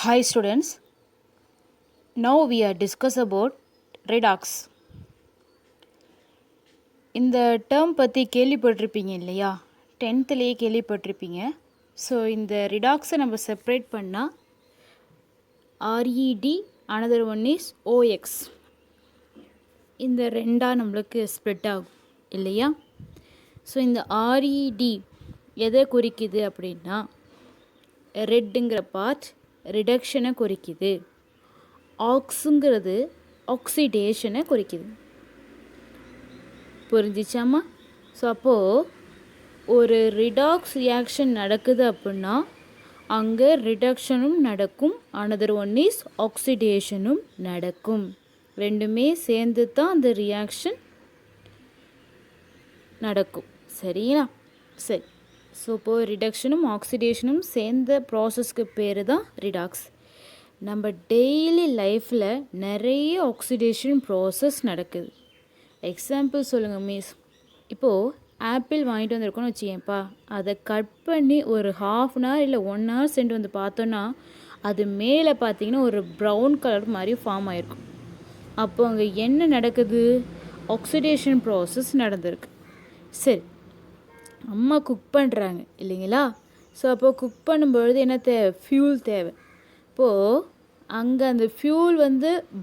Hi students, now we are discuss about redox. இந்த term பற்றி கேள்விப்பட்டிருப்பீங்க இல்லையா? 10th கேள்விப்பட்டிருப்பீங்க. ஸோ இந்த ரிடாக்ஸை நம்ம செப்பரேட் பண்ணால் RED, another one is OX. இந்த ரெண்டாக நம்மளுக்கு ஸ்ப்ளிட் ஆகும் இல்லையா? ஸோ இந்த RED எதை குறிக்குது அப்படின்னா ரெட்டுங்கிற பார்ட் ரிடக்ஷனை குறிக்குது. ஆக்ஸுங்கிறது ஆக்சிடேஷனை குறிக்குது. புரிஞ்சிச்சாமா? ஸோ அப்போது ஒரு ரிடாக்ஸ் ரியாக்ஷன் நடக்குது அப்படின்னா அங்கே ரிடக்ஷனும் நடக்கும், அனதர் ஒன் இஸ் ஆக்சிடேஷனும் நடக்கும். ரெண்டுமே சேர்ந்து தான் அந்த ரியாக்ஷன் நடக்கும். சரிங்களா? சரி. ஸோ இப்போது ரிடக்ஷனும் ஆக்சிடேஷனும் சேர்ந்த ப்ராசஸ்க்கு பேர் தான் ரிடாக்ஸ். நம்ம டெய்லி லைஃப்பில் நிறைய ஆக்சிடேஷன் ப்ராசஸ் நடக்குது. எக்ஸாம்பிள் சொல்லுங்கள் மிஸ். இப்போது ஆப்பிள் வாங்கிட்டு வந்திருக்கோன்னு வச்சுக்கேன்ப்பா, அதை கட் பண்ணி ஒரு 1/2 hour இல்லை 1 hour சென்று வந்து பார்த்தோன்னா அது மேலே பார்த்தீங்கன்னா ஒரு ப்ரௌன் கலர் மாதிரி ஃபார்ம் ஆகிருக்கும். அப்போ அங்கே என்ன நடக்குது? ஆக்சிடேஷன் ப்ராசஸ் நடந்திருக்கு. சரி, அம்மா குக் பண்ணுறாங்க இல்லைங்களா? ஸோ அப்போது குக் பண்ணும்பொழுது என்ன தேவை? ஃபியூல் தேவை. இப்போது அங்கே அந்த ஃபியூல்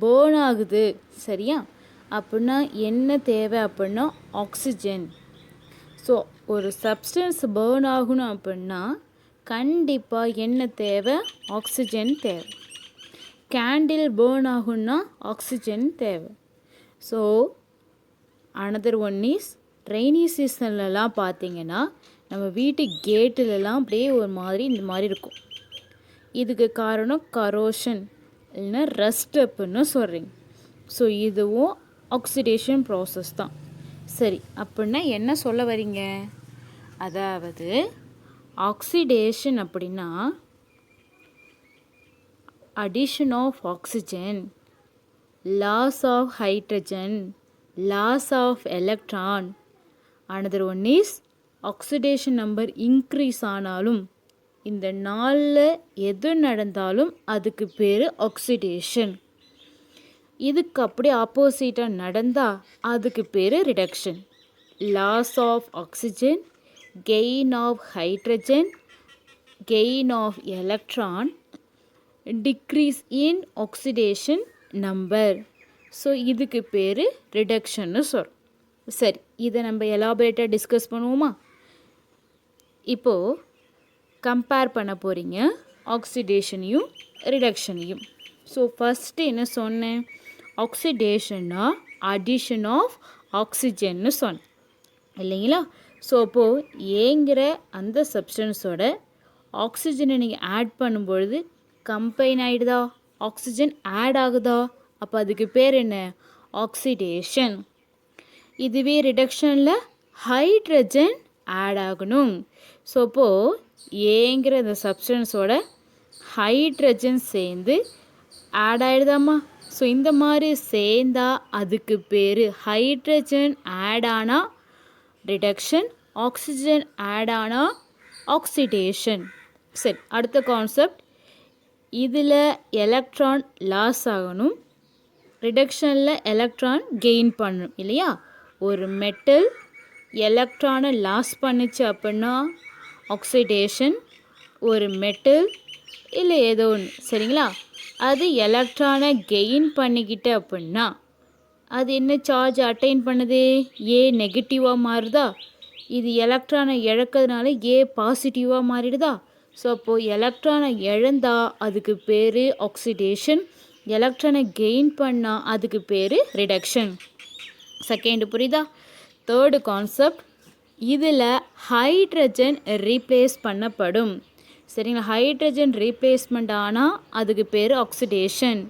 பேர்ன் ஆகுது, சரியா? அப்படின்னா என்ன தேவை அப்படின்னா ஆக்சிஜன். ஸோ ஒரு சப்ஸ்டன்ஸ் பேர்ன் ஆகணும் அப்படின்னா கண்டிப்பாக என்ன தேவை? ஆக்சிஜன் தேவை. கேண்டில் பேர்ன் ஆகும்னா ஆக்சிஜன் தேவை. So another one is rainy சீசன்லலாம் பார்த்தீங்கன்னா நம்ம வீட்டு கேட்டுலலாம் அப்படியே ஒரு மாதிரி இந்த மாதிரி இருக்கும். இதுக்கு காரணம் கரோஷன் இல்லைன்னா ரஸ்ட் அப்படின்னு சொல்கிறீங்க. ஸோ இதுவும் ஆக்சிடேஷன் ப்ராசஸ் தான். சரி, அப்படின்னா என்ன சொல்ல வரீங்க? அதாவது ஆக்சிடேஷன் அப்படின்னா addition of oxygen, loss of hydrogen, loss of electron, another one is oxidation number increase ஆனாலும் இந்த நாளில் எது நடந்தாலும் அதுக்கு பேர் ஆக்சிடேஷன். இதுக்கு அப்படி ஆப்போசிட்டாக நடந்தால் அதுக்கு பேர் reduction. Loss of oxygen, gain of hydrogen, gain of electron, decrease in oxidation number. So இதுக்கு பேர் ரிடக்ஷன்னு சொல்கிறோம். சரி, இதை நம்ம எலாபரேட்டாக டிஸ்கஸ் பண்ணுவோமா? இப்போது கம்பேர் பண்ண போகிறீங்க ஆக்சிடேஷனையும் ரிடக்ஷனையும். ஸோ ஃபஸ்ட்டு என்ன சொன்னேன்? ஆக்சிடேஷன்னா அடிஷன் ஆஃப் ஆக்சிஜன்னு சொன்னேன் இல்லைங்களா? ஸோ அப்போது ஏங்கிற அந்த சப்ஸ்டன்ஸோட ஆக்சிஜனை நீங்கள் ஆட் பண்ணும்பொழுது கம்பைன் ஆகிடுதா? ஆக்சிஜன் ஆட் ஆகுதா? அப்போ அதுக்கு பேர் என்ன? ஆக்சிடேஷன். இதுவே ரிடக்ஷனில் ஹைட்ரஜன் ஆட் ஆகணும். ஸோ அப்போது ஏங்கிற இந்த சப்ஸ்டன்ஸோட ஹைட்ரஜன் சேர்ந்து ஆட் ஆகிடுதாம்மா? ஸோ இந்த மாதிரி சேர்ந்தா அதுக்கு பேர் ஹைட்ரஜன் ஆட் ஆனால் ரிடக்ஷன், ஆக்சிஜன் ஆட் ஆனால் ஆக்சிடேஷன். சரி, அடுத்த கான்செப்ட். இதில் எலக்ட்ரான் லாஸ் ஆகணும், ரிடக்ஷனில் எலக்ட்ரான் கெயின் பண்ணணும் இல்லையா? ஒரு மெட்டல் எலக்ட்ரானை லாஸ் பண்ணிச்சு அப்படின்னா ஆக்சிடேஷன். ஒரு மெட்டல் இல்லை ஏதோ ஒன்று, சரிங்களா, அது எலக்ட்ரானை கெயின் பண்ணிக்கிட்டு அப்படின்னா அது என்ன சார்ஜ் அட்டைன் பண்ணுது? ஏ நெகட்டிவாக மாறுதா? இது எலக்ட்ரானை இழக்கிறதுனால ஏ பாசிட்டிவாக மாறிடுதா? ஸோ அப்போது எலக்ட்ரானை இழந்தால் அதுக்கு பேர் ஆக்சிடேஷன், எலக்ட்ரானை கெயின் பண்ணால் அதுக்கு பேர் ரிடக்ஷன். செகண்ட் புரியுதா? Third concept. இதில் ஹைட்ரஜன் ரீப்ளேஸ் பண்ணப்படும், சரிங்களா? ஹைட்ரஜன் ரீப்ளேஸ்மெண்ட் ஆனால் அதுக்கு பேர் ஆக்சிடேஷன்.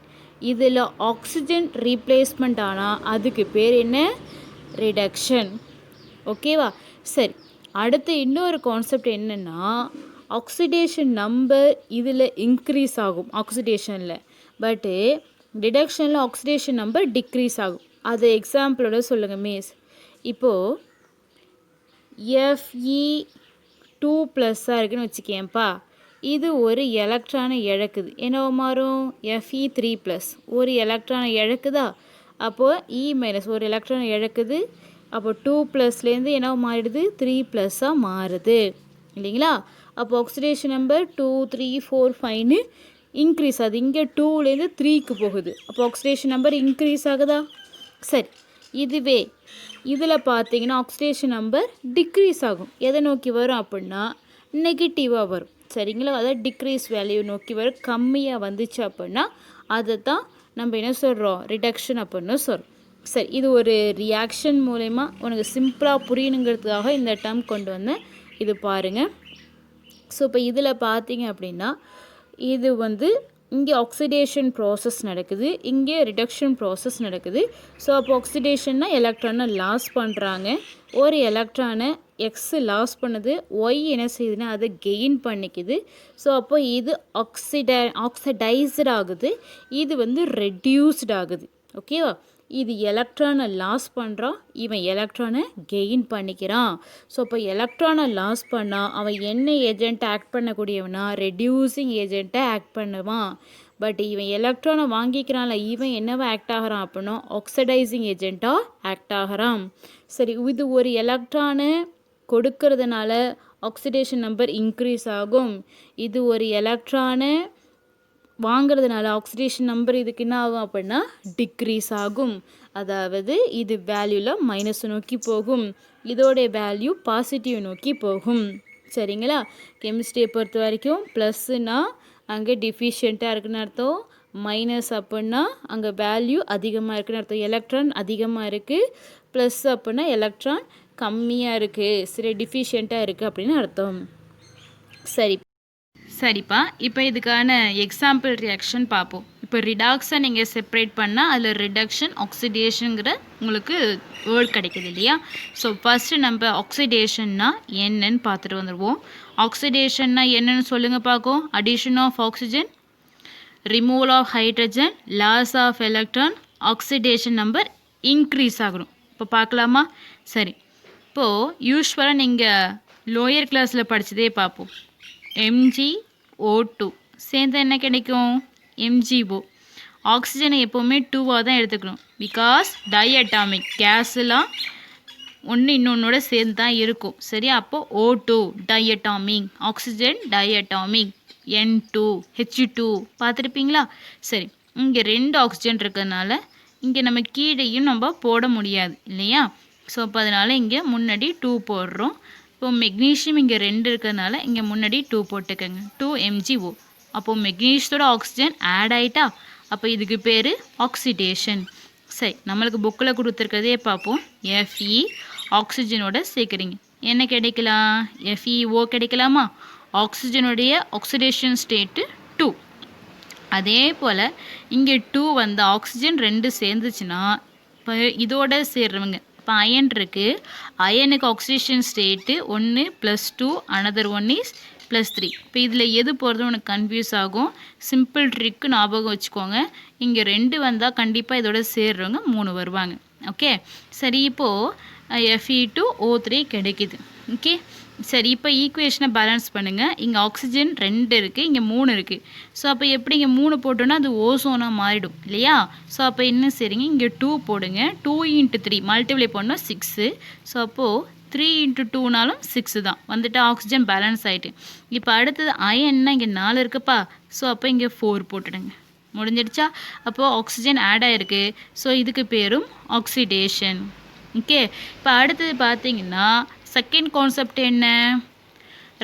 இதில் ஆக்சிஜன் ரீப்ளேஸ்மெண்ட் ஆனால் அதுக்கு பேர் என்ன? ரிடக்ஷன். ஓகேவா? சரி, அடுத்து இன்னொரு கான்செப்ட் என்னென்னா ஆக்சிடேஷன் நம்பர் இதில் இன்க்ரீஸ் ஆகும் ஆக்சிடேஷனில், பட்டு ரிடக்ஷனில் ஆக்சிடேஷன் நம்பர் டிக்ரீஸ் ஆகும். அது எக்ஸாம்பிளோட சொல்லுங்கள் மிஸ். இப்போது Fe2+ இருக்குன்னு வச்சுக்கேன்ப்பா, இது ஒரு எலக்ட்ரானை இழக்குது. என்னவா மாறும்? Fe3+. ஒரு எலக்ட்ரானை இழக்குதா? அப்போது E- ஒரு எலக்ட்ரானை இழக்குது. அப்போ 2+லேருந்து என்னவா மாறிடுது? 3+ஆக மாறுது இல்லைங்களா? அப்போ ஆக்சிடேஷன் நம்பர் 2 3 4 5ன்னு இன்க்ரீஸ் ஆகுது. இங்கே 2லேருந்து 3க்கு போகுது. அப்போ ஆக்சிடேஷன் நம்பர் இன்க்ரீஸ் ஆகுதா? சரி, இதுவே இதில் பார்த்தீங்கன்னா ஆக்சிடேஷன் நம்பர் டிக்ரீஸ் ஆகும். எதை நோக்கி வரும் அப்படின்னா நெகட்டிவாக வரும். சரிங்களா? அதாவது டிக்ரீஸ் வேல்யூ நோக்கி வரும். கம்மியாக வந்துச்சு அப்படின்னா அதை தான் நம்ம என்ன சொல்கிறோம்? ரிடக்ஷன் அப்படின்னு சொல்கிறோம். சரி, இது ஒரு ரியாக்ஷன் மூலயமா உனக்கு சிம்பிளாக புரியணுங்கிறதுக்காக இந்த டேர்ம் கொண்டு வந்தேன். இது பாருங்கள். ஸோ இப்போ இதில் பார்த்தீங்க அப்படின்னா இது இங்கே ஆக்சிடேஷன் ப்ராசஸ் நடக்குது, இங்கே ரிடக்ஷன் ப்ராசஸ் நடக்குது. ஸோ அப்போ ஆக்சிடேஷன்னா எலக்ட்ரானை லாஸ் பண்ணுறாங்க. ஒரு எலக்ட்ரானை எக்ஸ் லாஸ் பண்ணுது, ஒய் என்ன செய்யுதுன்னா அதை கெயின் பண்ணிக்குது. ஸோ அப்போ இது ஆக்சிடைஸ்டு ஆகுது, இது ரெடியூஸ்டு ஆகுது. ஓகேவா? இது எலக்ட்ரானை லாஸ் பண்ணுறான், இவன் எலக்ட்ரானை கெயின் பண்ணிக்கிறான். ஸோ அப்போ எலக்ட்ரானை லாஸ் பண்ணால் அவன் என்ன ஏஜெண்ட்டை ஆக்ட் பண்ணக்கூடியவனா? ரெடியூசிங் ஏஜெண்ட்டை ஆக்ட் பண்ணுவான். பட் இவன் எலக்ட்ரானை வாங்கிக்கிறான்ல, இவன் என்னவா ஆக்ட் ஆகிறான் அப்படின்னா ஆக்சிடைசிங் ஏஜெண்ட்டாக ஆக்ட் ஆகிறான். சரி, இது ஒரு எலக்ட்ரானை கொடுக்கறதுனால ஆக்சிடேஷன் நம்பர் இன்க்ரீஸ் ஆகும். இது ஒரு எலக்ட்ரானை வாங்கிறதுனால ஆக்சிடேஷன் நம்பர் இதுக்கு என்ன ஆகும் அப்படின்னா டிக்ரீஸ் ஆகும். அதாவது இது வேல்யூவில் மைனஸ் நோக்கி போகும், இதோடைய வேல்யூ பாசிட்டிவ் நோக்கி போகும். சரிங்களா? கெமிஸ்ட்ரியை பொறுத்த வரைக்கும் ப்ளஸ்னா அங்கே டிஃபிஷியண்ட்டாக இருக்குன்னு அர்த்தம், மைனஸ் அப்படின்னா அங்கே வேல்யூ அதிகமாக இருக்குன்னு அர்த்தம். எலக்ட்ரான் அதிகமாக இருக்குது, ப்ளஸ் அப்படின்னா எலக்ட்ரான் கம்மியாக இருக்குது, சரி டிஃபிஷியண்ட்டாக இருக்குது அப்படின்னு அர்த்தம். சரிப்பா, இப்போ இதுக்கான எக்ஸாம்பிள் ரியாக்ஷன் பார்ப்போம். இப்போ ரிடாக்ஸை நீங்கள் செப்பரேட் பண்ணால் அதில் ரிடக்ஷன் ஆக்சிடேஷனுங்கிற உங்களுக்கு வேர்ட் கிடைக்குது இல்லையா? ஸோ ஃபஸ்ட்டு நம்ம ஆக்சிடேஷன்னா என்னன்னு பார்த்துட்டு வந்துடுவோம். ஆக்சிடேஷன்னா என்னன்னு சொல்லுங்கள் பார்க்கும். Addition of oxygen, removal of hydrogen, loss of electron, oxidation number increase ஆகணும். இப்போ பார்க்கலாமா? சரி, இப்போது யூஸ்வலாக நீங்கள் லோயர் கிளாஸில் படித்ததே பார்ப்போம். MgO2 சேர்ந்து என்ன கிடைக்கும்? MgO. ஆக்சிஜனை எப்போவுமே 2வாக தான் எடுத்துக்கணும். பிகாஸ் டைஅட்டாமிக் கேஸ்லாம் ஒன்று இன்னொன்னோட சேர்ந்து தான் இருக்கும். சரி, அப்போது O2 diatomic, oxygen diatomic, N2 H2 பார்த்துருப்பீங்களா? சரி, இங்கே 2 ஆக்சிஜன் இருக்கிறதுனால இங்கே நம்ம கீழேயும் நம்ம போட முடியாது இல்லையா? ஸோ அப்போ அதனால் இங்கே முன்னாடி 2 போடுறோம். இப்போ மெக்னீஷியம் இங்கே 2 இருக்கிறதுனால இங்கே முன்னாடி 2 போட்டுக்கோங்க, 2 MgO. அப்போது மெக்னீஷியத்தோட ஆக்சிஜன் ஆட் ஆகிட்டா, அப்போ இதுக்கு பேர் ஆக்சிடேஷன். சரி, நம்மளுக்கு புக்கில் கொடுத்துருக்கிறதே பார்ப்போம். Fe ஆக்சிஜனோட சேர்க்குறீங்க, என்ன கிடைக்கலாம்? FeO கிடைக்கலாமா? ஆக்சிஜனுடைய ஆக்சிடேஷன் ஸ்டேட்டு 2. அதே போல் இங்கே 2 ஆக்சிஜன் 2 சேர்ந்துச்சுன்னா இப்போ இதோட சேர்றவங்க, இப்போ அயன் இருக்குது, அயனுக்கு ஆக்சிடேஷன் ஸ்டேட்டு 1 +2, அனதர் 1 is +3. இப்போ இதில் எது போகிறது உனக்கு கன்ஃபியூஸ் ஆகும். சிம்பிள் ட்ரிக்கு ஞாபகம் வச்சுக்கோங்க. இங்கே 2 வந்தால் கண்டிப்பாக இதோட சேர்றவங்க 3 வருவாங்க. ஓகே, சரி, இப்போது Fe2O3 கிடைக்குது. ஓகே, சரி, இப்போ ஈக்குவேஷனை பேலன்ஸ் பண்ணுங்கள். இங்கே ஆக்சிஜன் 2 இருக்குது, இங்கே 3 இருக்குது. ஸோ அப்போ எப்படி இங்கே 3 போட்டோன்னா அது ஓசோனாக மாறிடும் இல்லையா? ஸோ அப்போ என்ன சரிங்க, இங்கே 2 போடுங்க. 2 × 3 மல்டிப்ளை பண்ணோம் 6. ஸோ அப்போது 3 × 2னாலும் 6 தான் வந்துட்டு ஆக்சிஜன் பேலன்ஸ் ஆகிட்டு. இப்போ அடுத்தது அயன்னா இங்கே 4 இருக்குப்பா. ஸோ அப்போ இங்கே 4 போட்டுடுங்க, முடிஞ்சிடுச்சா? அப்போது ஆக்சிஜன் ஆட் ஆகிருக்கு. ஸோ இதுக்கு பேரும் ஆக்சிடேஷன். ஓகே, இப்போ அடுத்தது பார்த்தீங்கன்னா செகண்ட் கான்செப்ட் என்ன?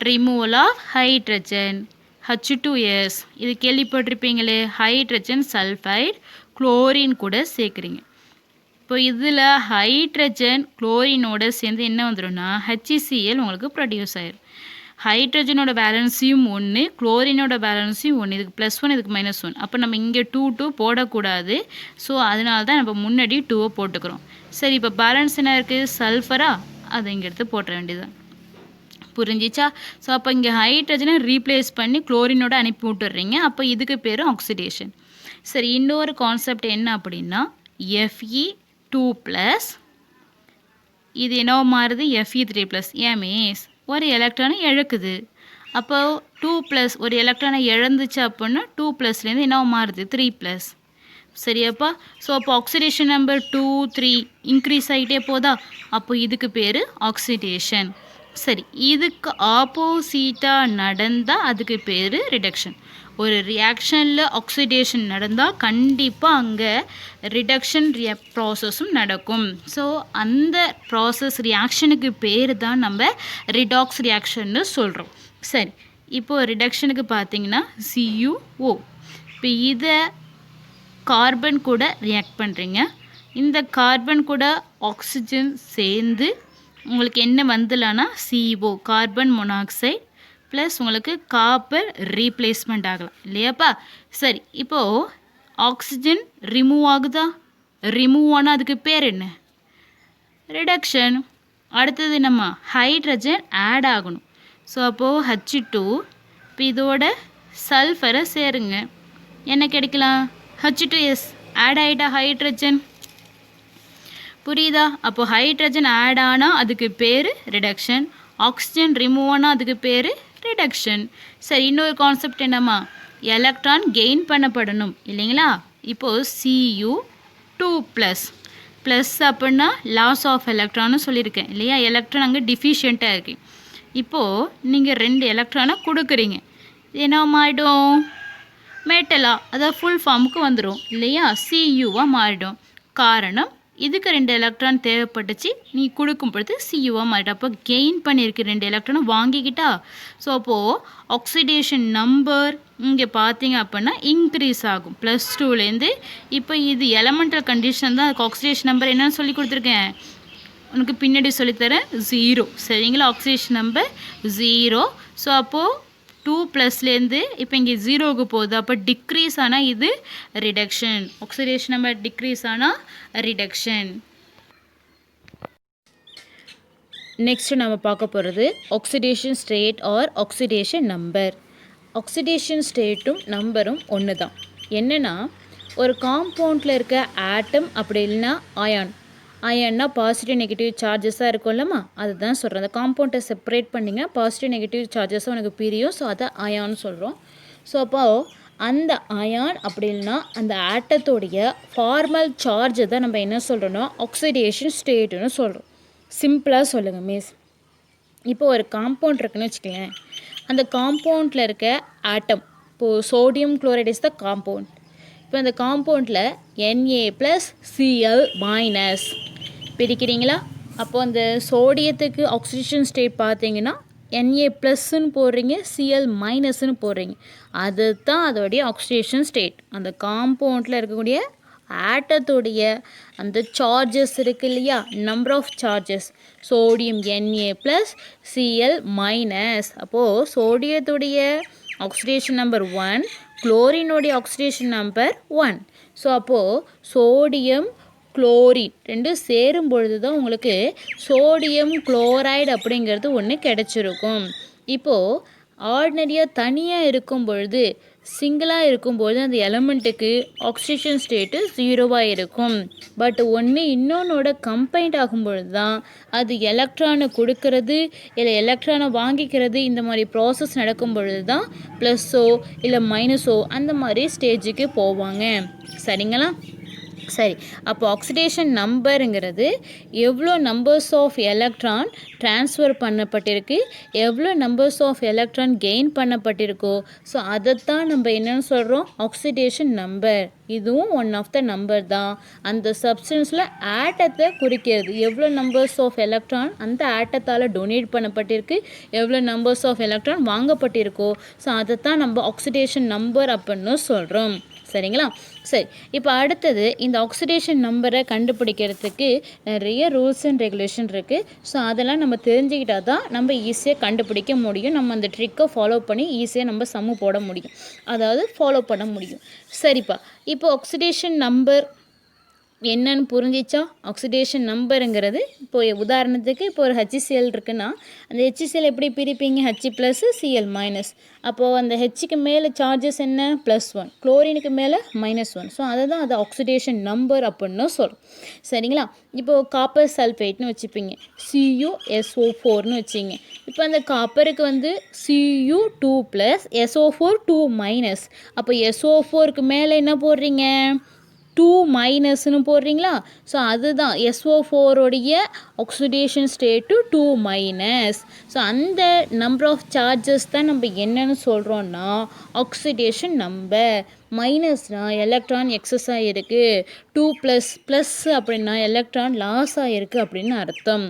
Removal of hydrogen, H2S. இது கேள்விப்பட்டிருப்பீங்களே, ஹைட்ரஜன் சல்ஃபைடு குளோரின் கூட சேர்க்குறீங்க. இப்போ இதில் ஹைட்ரஜன் குளோரினோட சேர்ந்து என்ன வந்துடும்னா HCl உங்களுக்கு ப்ரொடியூஸ் ஆயிடும். ஹைட்ரஜனோட பேலன்ஸையும் 1, குளோரினோட பேலன்ஸையும் 1, இதுக்கு +1 இதுக்கு -1. அப்போ நம்ம இங்கே 2 போடக்கூடாது. ஸோ அதனால தான் நம்ம முன்னாடி 2 போட்டுக்கிறோம். சரி, இப்போ பேலன்ஸ் என்ன இருக்குது? சல்ஃபரா, அதை இங்கே எடுத்து போட்ட வேண்டியதுதான். புரிஞ்சிச்சா? ஸோ அப்போ இங்கே ஹைட்ரஜனை ரீப்ளேஸ் பண்ணி குளோரினோட அனுப்பி விட்டுடுறீங்க. அப்போ இதுக்கு பேர் ஆக்சிடேஷன். சரி, இன்னொரு கான்செப்ட் என்ன அப்படின்னா Fe2+, இது என்ன மாறுது? Fe3+. ஏமேஸ் ஒரு எலக்ட்ரானை இழக்குது. அப்போ 2 ப்ளஸ் ஒரு எலக்ட்ரானை இழந்துச்சு அப்படின்னா 2 ப்ளஸ்லேருந்து என்ன மாறுது 3 ப்ளஸ். சரியாப்பா? ஸோ அப்போ ஆக்சிடேஷன் நம்பர் 2 3 இன்க்ரீஸ் ஆகிட்டே போதா, அப்போ இதுக்கு பேர் ஆக்சிடேஷன். சரி, இதுக்கு ஆப்போசிட்டாக நடந்தால் அதுக்கு பேர் ரிடக்ஷன். ஒரு ரியாக்ஷனில் ஆக்சிடேஷன் நடந்தால் கண்டிப்பாக அங்கே ரிடக்ஷன் ப்ராசஸும் நடக்கும். ஸோ அந்த ப்ராசஸ் ரியாக்ஷனுக்கு பேர் தான் நம்ம ரிடாக்ஸ் ரியாக்ஷன்னு சொல்கிறோம். சரி, இப்போது ரிடக்ஷனுக்கு பார்த்தீங்கன்னா CuO. இப்போ இதை கார்பன் கூட ரியாக்ட் பண்ணுறீங்க. இந்த கார்பன் கூட ஆக்சிஜன் சேர்ந்து உங்களுக்கு என்ன வந்துலான்னா CO கார்பன் மோனாக்சைடு ப்ளஸ் உங்களுக்கு காப்பர் ரீப்ளேஸ்மெண்ட் ஆகலாம் இல்லையாப்பா. சரி, இப்போது ஆக்சிஜன் ரிமூவ் ஆகுதா, ரிமூவ் ஆனால் அதுக்கு பேர் என்ன ரிடக்ஷன். அடுத்தது நம்ம ஹைட்ரஜன் ஆட் ஆகணும். ஸோ அப்போது H2 இப்போ இதோட சல்ஃபரை சேருங்க, என்ன கிடைக்கலாம் H2S ஆட் ஆகிட்டா ஹைட்ரஜன். புரியுதா? அப்போ ஹைட்ரஜன் ஆட் ஆனால் அதுக்கு பேர் ரிடக்ஷன், ஆக்சிஜன் ரிமூவ் ஆனால் அதுக்கு பேர் ரிடக்ஷன். சரி, இன்னொரு கான்செப்ட் என்னம்மா, எலக்ட்ரான் கெயின் பண்ணப்படணும் இல்லைங்களா. இப்போது Cu2 ப்ளஸ் ப்ளஸ் அப்படின்னா லாஸ் ஆஃப் எலக்ட்ரான்னு சொல்லியிருக்கேன் இல்லையா. எலக்ட்ரான் அங்கே டிஃபிஷியண்ட்டாக இருக்குது. இப்போது நீங்கள் 2 எலக்ட்ரானை கொடுக்குறீங்க, என்ன மாறிடும் மெட்டலாக, அதாவது ஃபுல் ஃபார்முக்கு வந்துடும் இல்லையா, Cuவாக மாறிடும். காரணம் இதுக்கு 2 எலக்ட்ரான் தேவைப்பட்டுச்சு, நீ கொடுக்கும் பொழுது Cuவாக மாறிடும். அப்போ கெயின் பண்ணியிருக்கு 2 எலக்ட்ரானை வாங்கிக்கிட்டா. ஸோ அப்போது ஆக்சிடேஷன் நம்பர் இங்கே பார்த்தீங்க அப்படின்னா இன்க்ரீஸ் ஆகும் +2லேருந்து. இப்போ இது எலமெண்டல் கண்டிஷன் தான், அதுக்கு ஆக்சிடேஷன் நம்பர் என்னென்னு சொல்லி கொடுத்துருக்கேன், உனக்கு பின்னாடி சொல்லித்தரேன் 0. சரிங்களா, ஆக்சிடேஷன் நம்பர் 0. ஸோ அப்போது 2 ப்ளஸ்லேருந்து இப்போ இங்கே 0க்கு போகுது, அப்போ டிக்ரீஸ் ஆனால் இது ரிடக்ஷன். ஆக்சிடேஷன் நம்பர் டிக்ரீஸ் ஆனால் ரிடக்ஷன். நெக்ஸ்ட் நம்ம பார்க்க போகிறது oxidation state or oxidation number. Oxidation ஸ்டேட்டும் நம்பரும் ஒன்று தான். என்னென்னா, ஒரு காம்பவுண்டில் இருக்க ஆட்டம் அப்படி இல்லைன்னா அயன்னா பாசிட்டிவ் நெகட்டிவ் சார்ஜஸாக இருக்கும்லம்மா, அதுதான் சொல்கிறேன். அந்த காம்பவுண்டை செப்பரேட் பண்ணிங்க, பாசிட்டிவ் நெகட்டிவ் சார்ஜஸும் உனக்கு பிரியும். ஸோ அதை அயான்னு சொல்கிறோம். ஸோ அப்போது அந்த அயான் அப்படி இல்லைன்னா அந்த ஆட்டத்தோடைய ஃபார்மல் சார்ஜை தான் நம்ம என்ன சொல்கிறோன்னா ஆக்சிடேஷன் ஸ்டேட்டுன்னு சொல்கிறோம். சிம்பிளாக சொல்லுங்கள் மிஸ். இப்போ ஒரு காம்பவுண்ட் இருக்குன்னு வச்சுக்கோங்க, அந்த காம்பவுண்டில் இருக்க ஆட்டம், இப்போது sodium chloride is the compound. இப்போ அந்த காம்பவுண்டில் Na+Cl- பிரிக்கிறீங்களா. அப்போது அந்த சோடியத்துக்கு ஆக்சிடேஷன் ஸ்டேட் பார்த்தீங்கன்னா Na+ன்னு போடுறீங்க, Cl- போடுறீங்க. அது தான் அதோடைய ஆக்சிடேஷன் ஸ்டேட். அந்த காம்பவுண்டில் இருக்கக்கூடிய ஆட்டத்துடைய அந்த சார்ஜஸ் இருக்குது இல்லையா, number of charges, sodium Na+Cl-. அப்போது சோடியத்துடைய ஆக்சிடேஷன் நம்பர் 1, குளோரினுடைய ஆக்சிடேஷன் நம்பர் 1. ஸோ அப்போது சோடியம் குளோரின் ரெண்டும் சேரும் பொழுது தான் உங்களுக்கு சோடியம் குளோரைடு அப்படிங்கிறது ஒன்று கிடச்சிருக்கும். இப்போது ஆர்டினரியாக தனியாக இருக்கும் பொழுது, சிங்கிளாக இருக்கும்பொழுது அந்த எலமெண்ட்டுக்கு ஆக்சிடேஷன் ஸ்டேட்டு 0வாக இருக்கும். பட் ஒன்று இன்னொன்னோட கம்பைண்ட் ஆகும்பொழுது தான் அது எலக்ட்ரானை கொடுக்கறது இல்லை எலக்ட்ரானை வாங்கிக்கிறது, இந்த மாதிரி ப்ராசஸ் நடக்கும் பொழுது தான் ப்ளஸ்ஸோ இல்லை மைனஸோ அந்த மாதிரி ஸ்டேஜுக்கு போவாங்க. சரிங்களா. சரி, அப்போ ஆக்சிடேஷன் நம்பருங்கிறது எவ்வளோ நம்பர்ஸ் ஆஃப் எலக்ட்ரான் ட்ரான்ஸ்ஃபர் பண்ணப்பட்டிருக்கு, எவ்வளோ நம்பர்ஸ் ஆஃப் எலக்ட்ரான் கெயின் பண்ணப்பட்டிருக்கோ, ஸோ அதைத்தான் நம்ம என்னென்னு சொல்கிறோம் ஆக்சிடேஷன் நம்பர். இதுவும் ஒன் ஆஃப் த நம்பர் தான். அந்த சப்ஸ்டன்ஸில் ஆட்டத்தை குறிக்கிறது, எவ்வளோ நம்பர்ஸ் ஆஃப் எலக்ட்ரான் அந்த ஆட்டத்தால் டொனேட் பண்ணப்பட்டிருக்கு, எவ்வளோ நம்பர்ஸ் ஆஃப் எலக்ட்ரான் வாங்கப்பட்டிருக்கோ, ஸோ அதைத்தான் நம்ம ஆக்சிடேஷன் நம்பர் அப்படின்னு சொல்கிறோம். சரிங்களா. சரி, இப்போ அடுத்தது இந்த ஆக்சிடேஷன் நம்பரை கண்டுபிடிக்கிறதுக்கு நிறைய ரூல்ஸ் அண்ட் ரெகுலேஷன் இருக்குது. ஸோ அதெல்லாம் நம்ம தெரிஞ்சுக்கிட்டால் தான் நம்ம ஈஸியாக கண்டுபிடிக்க முடியும். நம்ம அந்த ட்ரிக்கை ஃபாலோ பண்ணி ஈஸியாக நம்ம சம்மு போட முடியும், அதாவது ஃபாலோ பண்ண முடியும். சரிப்பா, இப்போ ஆக்சிடேஷன் நம்பர் என்னன்னு புரிஞ்சிச்சா? ஆக்சிடேஷன் நம்பருங்கிறது இப்போ உதாரணத்துக்கு இப்போ ஒரு HCl இருக்குன்னா அந்த HCl எப்படி பிரிப்பீங்க? H plus Cl minus. அப்போது அந்த ஹெச்சுக்கு மேலே சார்ஜஸ் என்ன? +1. குளோரினுக்கு மேலே -1. ஸோ அதை தான் அது ஆக்சிடேஷன் நம்பர் அப்படின்னு சொல்கிறோம். சரிங்களா? இப்போது காப்பர் சல்ஃபேட்னு வச்சுப்பீங்க, CuSO4ன்னு வச்சிங்க. இப்போ அந்த காப்பருக்கு வந்து Cu2 + SO4 2-. அப்போ SO4க்கு மேலே என்ன போடுறீங்க? 2- போடுறீங்களா? ஸோ அதுதான் SO4உடைய ஆக்சிடேஷன் ஸ்டேட்டு 2-. ஸோ அந்த நம்பர் ஆஃப் சார்ஜஸ் தான் நம்ம என்னன்னு சொல்கிறோன்னா ஆக்சிடேஷன் நம்பர். மைனஸ்னால் எலக்ட்ரான் எக்ஸஸ் ஆகிருக்கு, 2++ அப்படின்னா எலக்ட்ரான் லாஸ் ஆகிருக்கு அப்படின்னு அர்த்தம்.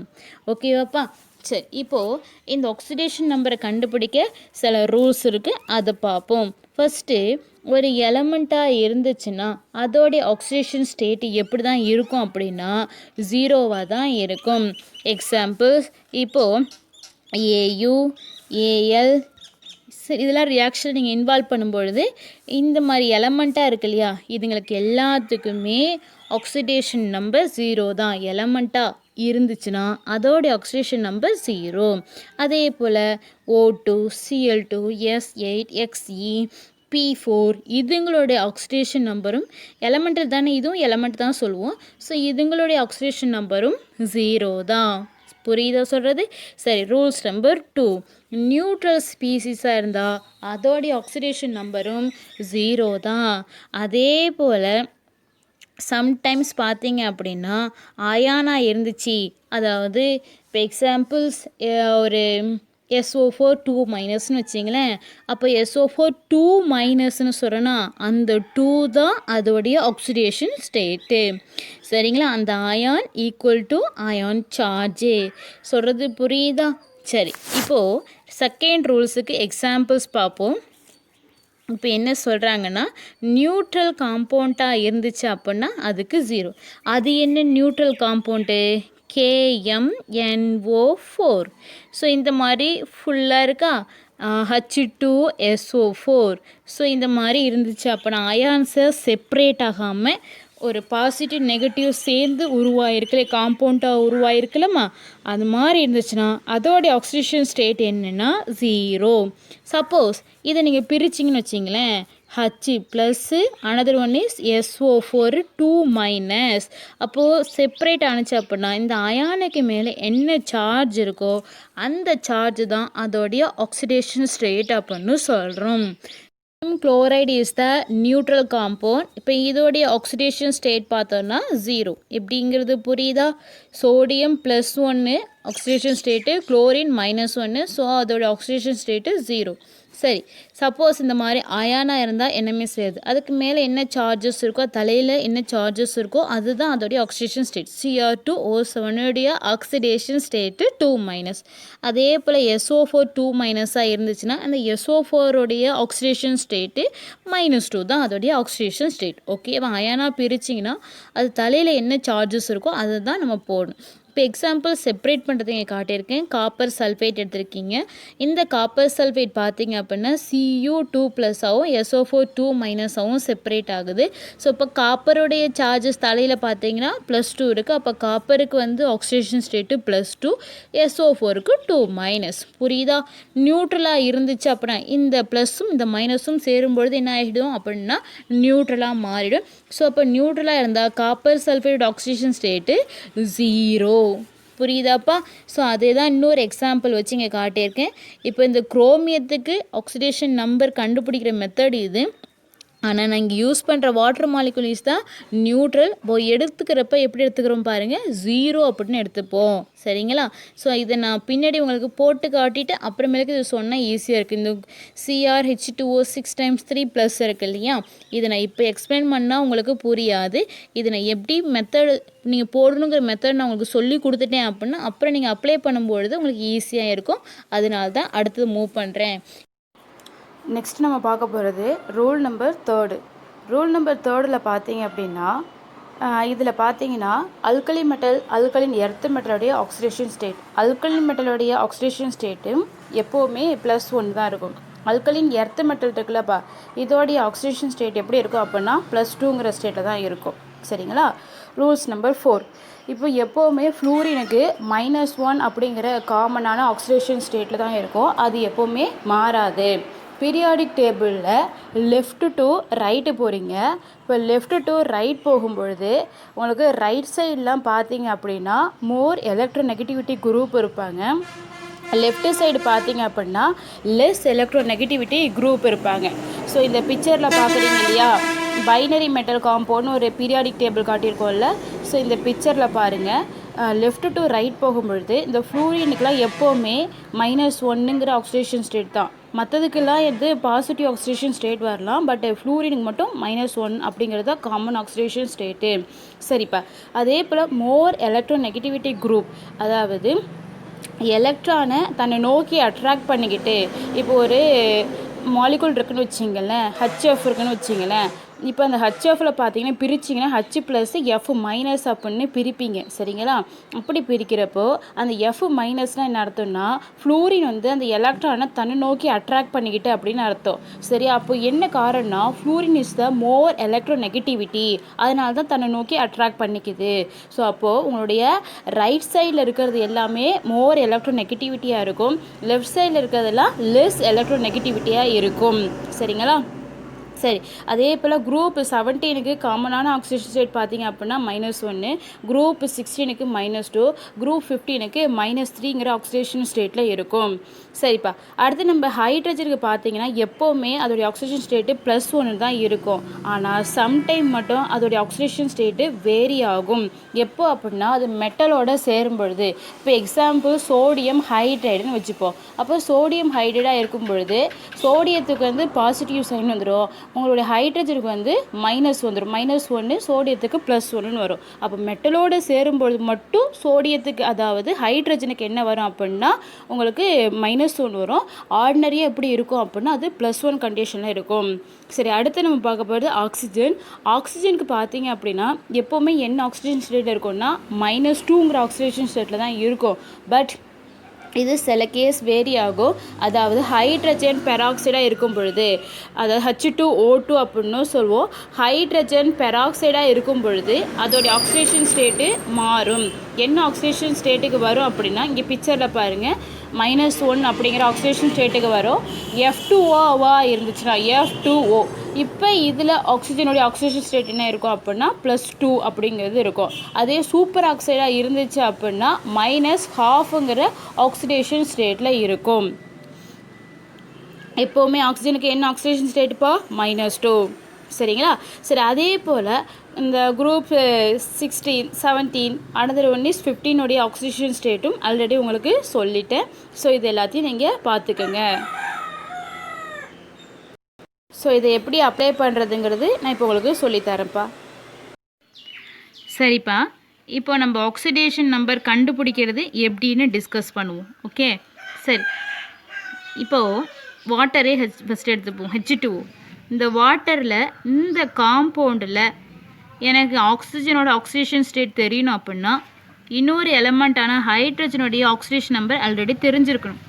ஓகேவாப்பா? சரி, இப்போது இந்த ஆக்சிடேஷன் நம்பரை கண்டுபிடிக்க சில ரூல்ஸ் இருக்குது, அதை பார்ப்போம். ஃபஸ்ட்டு, ஒரு எலமெண்ட்டாக இருந்துச்சுன்னா அதோடைய ஆக்சிடேஷன் ஸ்டேட் எப்படி தான் இருக்கும் அப்படின்னா 0வாக தான் இருக்கும். எக்ஸாம்பிள்ஸ், இப்போது AU, AL இதெல்லாம் ரியாக்ஷன் நீங்கள் இன்வால்வ் பண்ணும்பொழுது இந்த மாதிரி எலமெண்ட்டாக இருக்கு இல்லையா, இதுங்களுக்கு எல்லாத்துக்குமே ஆக்சிடேஷன் நம்பர் 0 தான். எலமெண்ட்டாக இருந்துச்சுன்னா அதோடைய ஆக்சிடேஷன் நம்பர் 0. அதே போல் O2, Cl2, S8, Xe, P4 இதுங்களுடைய ஆக்சிடேஷன் நம்பரும் எலமெண்டல் தானே, இதுவும் எலமெண்ட் தான் சொல்லுவோம். ஸோ இதுங்களுடைய ஆக்சிடேஷன் நம்பரும் 0 தான். புரியுதா சொல்கிறது? சரி, ரூல்ஸ் நம்பர் 2, நியூட்ரல் ஸ்பீசிஸாக இருந்தால் அதோடைய ஆக்சிடேஷன் நம்பரும் 0 தான். அதே போல் சம்டைம்ஸ் பார்த்தீங்க அப்படின்னா அயானாக இருந்துச்சு, அதாவது இப்போ எக்ஸாம்பிள்ஸ் ஒரு SO4 2- வச்சிங்களேன். அப்போ SO4 2- சொல்கிறேன்னா அந்த 2 தான் அதோடைய ஆக்சிடேஷன் ஸ்டேட்டு. சரிங்களா? அந்த ion equal to ion charge. சொல்கிறது புரியுதா? சரி, இப்போது செகண்ட் ரூல்ஸுக்கு எக்ஸாம்பிள்ஸ் பார்ப்போம். இப்போ என்ன சொல்கிறாங்கன்னா, நியூட்ரல் காம்பவுண்டாக இருந்துச்சு அப்படின்னா அதுக்கு 0. அது என்ன நியூட்ரல் காம்பவுண்டு? KMNO4. ஸோ இந்த மாதிரி ஃபுல்லாக இருக்கா, H2SO4. ஸோ இந்த மாதிரி இருந்துச்சு அப்படின்னா அயான்ஸை செப்ரேட் ஆகாமல் ஒரு பாசிட்டிவ் நெகட்டிவ் சேர்ந்து உருவாயிருக்குல்ல, காம்பவுண்டாக உருவாயிருக்குல்லம்மா, அது மாதிரி இருந்துச்சுன்னா அதோடைய ஆக்சிடேஷன் ஸ்டேட் என்னென்னா 0. சப்போஸ் இதை நீங்கள் பிரிச்சிங்கன்னு வச்சிங்களேன், H plus another one is SO4 2-. அப்போது செப்பரேட் ஆணுச்சு அப்படின்னா இந்த அயானுக்கு மேலே என்ன சார்ஜ் இருக்கோ அந்த சார்ஜ் தான் அதோடைய ஆக்சிடேஷன் ஸ்டேட் அப்படின்னு சொல்கிறோம். Chloride is the neutral compound. இப்போ இதோடைய ஆக்சிடேஷன் ஸ்டேட் பார்த்தோன்னா 0. எப்படிங்கிறது புரியுதா? Sodium +1 oxidation state, chlorine -1. So அதோட ஆக்சிடேஷன் ஸ்டேட்டு 0. சரி, சப்போஸ் இந்த மாதிரி அயானாக இருந்தால் என்னமே செய்யாது, அதுக்கு மேலே என்ன சார்ஜஸ் இருக்கோ, தலையில் என்ன சார்ஜஸ் இருக்கோ அதுதான் அதோடைய oxidation state. Cr2O7 oxidation state 2-. அதே போல் SO4 2- இருந்துச்சுன்னா அந்த SO4 ஆக்சிடேஷன் ஸ்டேட்டு -2 தான் அதோடைய ஆக்சிடேஷன் ஸ்டேட். ஓகேவா? அயானாக பிரிச்சிங்கன்னா அது தலையில் என்ன சார்ஜஸ் இருக்கோ அதை தான் நம்ம போடணும். இப்போ எக்ஸாம்பிள் செப்பரேட் பண்ணுறது இங்கே காட்டியிருக்கேன். காப்பர் சல்ஃபேட் எடுத்திருக்கீங்க. இந்த காப்பர் சல்ஃபேட் பார்த்தீங்க அப்படின்னா Cu2+ஆகவும் SO4 2- செப்பரேட் ஆகுது. ஸோ இப்போ காப்பருடைய சார்ஜஸ் தலையில் பார்த்தீங்கன்னா +2 இருக்குது. அப்போ காப்பருக்கு வந்து ஆக்சிடேஷன் ஸ்டேட்டு +2, SO4க்கு 2-. புரியுதா? நியூட்ரலாக இருந்துச்சு அப்படின்னா இந்த ப்ளஸ்ஸும் இந்த மைனஸும் சேரும்பொழுது என்ன ஆகிடும் அப்படின்னா நியூட்ரலாக மாறிடும். ஸோ அப்போ நியூட்ரலாக இருந்தால் காப்பர் சல்ஃபேட் ஆக்சிடேஷன் ஸ்டேட்டு 0. புரியுதாப்பா? ஸோ அதே தான் இன்னொரு எக்ஸாம்பிள் வச்சு இங்கே காட்டியிருக்கேன். இப்போ இந்த குரோமியத்துக்கு ஆக்சிடேஷன் நம்பர் கண்டுபிடிக்கிற மெத்தட் இது. ஆனால் நான் இங்கே யூஸ் பண்ணுற வாட்டர் மாலிகுல்ஸ் தான் நியூட்ரல். இப்போ எடுத்துக்கிறப்ப எப்படி எடுத்துக்கிறோம் பாருங்கள், 0 அப்படின்னு எடுத்துப்போம். சரிங்களா? ஸோ இதை நான் பின்னாடி உங்களுக்கு போட்டு காட்டிட்டு அப்புறமேலுக்கு இது சொன்னால் ஈஸியாக இருக்குது. இந்த CrH2O6 × 3+ இருக்குது இல்லையா, இதை நான் இப்போ எக்ஸ்பிளைன் பண்ணால் உங்களுக்கு புரியாது. இதை நான் எப்படி மெத்தடு நீங்கள் போடணுங்கிற மெத்தட் நான் உங்களுக்கு சொல்லி கொடுத்துட்டேன் அப்படின்னா அப்புறம் நீங்கள் அப்ளை பண்ணும்பொழுது உங்களுக்கு ஈஸியாக இருக்கும். அதனால தான் அடுத்தது மூவ் பண்ணுறேன். நெக்ஸ்ட் நம்ம பார்க்க போகிறது ரூல் நம்பர் 3. ரூல் நம்பர் 3ல் பார்த்தீங்க அப்படின்னா இதில் பார்த்தீங்கன்னா அல்கலின் எர்த் மெட்டலுடைய ஆக்சிடேஷன் ஸ்டேட். அல்கலின் மெட்டலுடைய ஆக்சிடேஷன் ஸ்டேட்டும் எப்போவுமே +1 தான் இருக்கும். அல்கலின் எர்த் மெட்டல் இருக்குல்லப்பா, இதோடைய ஆக்சிடேஷன் ஸ்டேட் எப்படி இருக்கும் அப்படின்னா +2ங்கிற ஸ்டேட்டில் தான் இருக்கும். சரிங்களா? Rules number 4. இப்போ எப்போவுமே ஃப்ளூரினுக்கு -1 அப்படிங்கிற காமனான ஆக்சிடேஷன் ஸ்டேட்டில் தான் இருக்கும். அது எப்போவுமே மாறாது. பீரியாடிக் டேபிளில் லெஃப்ட் டு ரைட்டு போகிறீங்க. இப்போ லெஃப்ட் டு ரைட் போகும்பொழுது உங்களுக்கு ரைட் சைட்லாம் பார்த்தீங்க அப்படின்னா மோர் எலக்ட்ரோநெகட்டிவிட்டி குரூப் இருப்பாங்க. லெஃப்ட் சைடு பார்த்தீங்க அப்படின்னா லெஸ் எலக்ட்ரோநெகட்டிவிட்டி குரூப் இருப்பாங்க. ஸோ இந்த பிக்சரில் பார்க்குறீங்க இல்லையா, பைனரி மெட்டல் காம்பவுண்ட்னு ஒரு பீரியாடிக் டேபிள் காட்டியிருக்கோம்ல. ஸோ இந்த பிக்சரில் பாருங்கள், லெஃப்ட் டு ரைட் போகும்பொழுது இந்த ஃப்ளூரினுக்கெலாம் எப்போவுமே -1ங்கிற ஆக்சிடேஷன் ஸ்டேட் தான். மற்றதுக்கெல்லாம் இது பாசிட்டிவ் ஆக்சிடேஷன் ஸ்டேட் வரலாம். பட் ஃப்ளூரினுக்கு மட்டும் -1 அப்படிங்கிறது தான் காமன் ஆக்சிடேஷன் ஸ்டேட்டு. சரிப்பா. அதே போல் மோர் எலக்ட்ரோநெகட்டிவிட்டி குரூப், அதாவது எலக்ட்ரானை தன்னை நோக்கி அட்ராக்ட் பண்ணிக்கிட்டு, இப்போ ஒரு மாலிகுல் இருக்குன்னு வச்சிங்களேன், HF இருக்குன்னு வச்சிங்களேன். இப்போ அந்த HFல பார்த்தீங்கன்னா பிரிச்சிங்கன்னா H+F- அப்படின்னு பிரிப்பீங்க. சரிங்களா? அப்படி பிரிக்கிறப்போ அந்த F- என்ன அர்த்தம்னா ஃப்ளூரின் வந்து அந்த எலக்ட்ரானை தன்னை நோக்கி அட்ராக்ட் பண்ணிக்கிட்டு அப்படின்னு அர்த்தம். சரி, அப்போ என்ன காரணம்னா fluorine is the more electronegativity, அதனால தான் தன்னை நோக்கி அட்ராக்ட் பண்ணிக்குது. ஸோ அப்போது உங்களுடைய ரைட் சைடில் இருக்கிறது எல்லாமே மோர் எலக்ட்ரோநெகட்டிவிட்டியாக இருக்கும், லெஃப்ட் சைடில் இருக்கிறதெல்லாம் லெஸ் எலக்ட்ரோநெகட்டிவிட்டியாக இருக்கும். சரிங்களா? சரி, அதே போல் குரூப் 17க்கு காமனான ஆக்சிடேஷன் ஸ்டேட் பார்த்தீங்க அப்படின்னா -1, குரூப் 16க்கு -2, குரூப் 15க்கு -3ங்கிற ஆக்சிடேஷன் ஸ்டேட்டில் இருக்கும். சரிப்பா. அடுத்து நம்ம ஹைட்ரஜனுக்கு பார்த்தீங்கன்னா எப்போவுமே அதோடைய ஆக்சிடேஷன் ஸ்டேட்டு +1 தான் இருக்கும். ஆனால் சம்டைம் மட்டும் அதோடைய ஆக்சிடேஷன் ஸ்டேட்டு வேரி ஆகும். எப்போ அப்படின்னா அது மெட்டலோட சேரும் பொழுது. இப்போ எக்ஸாம்பிள் சோடியம் ஹைட்ரைடுன்னு வச்சுப்போம். அப்போ சோடியம் ஹைட்ரைடாக இருக்கும் பொழுது சோடியத்துக்கு வந்து பாசிட்டிவ் சைன் வந்துடும், உங்களுடைய ஹைட்ரஜனுக்கு வந்து மைனஸ் வந்துடும். -1 சோடியத்துக்கு +1 வரும். அப்போ மெட்டலோடு சேரும்பொழுது மட்டும் சோடியத்துக்கு, அதாவது ஹைட்ரஜனுக்கு என்ன வரும் அப்படின்னா உங்களுக்கு -1 வரும். ஆர்டினரியாக எப்படி இருக்கும் அப்படின்னா அது +1 கண்டிஷனில் இருக்கும். சரி, அடுத்து நம்ம பார்க்க போகிறது ஆக்சிஜன். ஆக்சிஜனுக்கு பார்த்தீங்க அப்படின்னா எப்போவுமே என்ன ஆக்சிஜன் ஸ்டேட்டில் இருக்கும்னா -2ங்கிற ஆக்சிடேஷன் ஸ்டேட்டில் தான் இருக்கும். பட் இது சில கேஸ் வேரி ஆகும். அதாவது ஹைட்ரஜன் பெராக்சைடாக இருக்கும் பொழுது, அதாவது H2O2 அப்படின்னு சொல்லுவோம். ஹைட்ரஜன் பெராக்சைடாக இருக்கும் பொழுது அதோடைய ஆக்சிடேஷன் ஸ்டேட்டு மாறும். என்ன ஆக்சிடேஷன் ஸ்டேட்டுக்கு வரும் அப்படின்னா இங்கே பிக்சரில் பாருங்கள், -1 அப்படிங்கிற ஆக்சிடேஷன் ஸ்டேட்டுக்கு வரும். F2O இருந்துச்சுன்னா F2O. இப்போ இதில் ஆக்சிஜனுடைய ஆக்சிடேஷன் ஸ்டேட் என்ன இருக்கும் அப்படின்னா +2 அப்படிங்கிறது இருக்கும். அதே சூப்பர் ஆக்சைடாக இருந்துச்சு அப்படின்னா -1/2ங்கிற ஆக்சிடேஷன் ஸ்டேட்டில் இருக்கும். எப்போவுமே ஆக்சிஜனுக்கு என்ன ஆக்சிடேஷன் ஸ்டேட்டுப்பா -2. சரிங்களா? சரி, அதே போல் இந்த group 16, 17 another one is 15 oxidation ஸ்டேட்டும் ஆல்ரெடி உங்களுக்கு சொல்லிட்டேன். ஸோ இது எல்லாத்தையும் நீங்கள் பார்த்துக்கோங்க. ஸோ இதை எப்படி அப்ளை பண்ணுறதுங்கிறது நான் இப்போ உங்களுக்கு சொல்லித்தரேன்ப்பா. சரிப்பா, இப்போ நம்ம ஆக்சிடேஷன் நம்பர் கண்டுபிடிக்கிறது எப்படின்னு டிஸ்கஸ் பண்ணுவோம். ஓகே, சரி. இப்போது வாட்டரே ஃபஸ்ட் எடுத்துப்போம், H2O. இந்த வாட்டரில் இந்த காம்பவுண்டில் எனக்கு ஆக்சிஜனோட ஆக்சிடேஷன் ஸ்டேட் தெரியணும் அப்படின்னா இன்னொரு எலமெண்ட்டான ஹைட்ரஜனுடைய ஆக்சிடேஷன் நம்பர் ஆல்ரெடி தெரிஞ்சிருக்கணும்.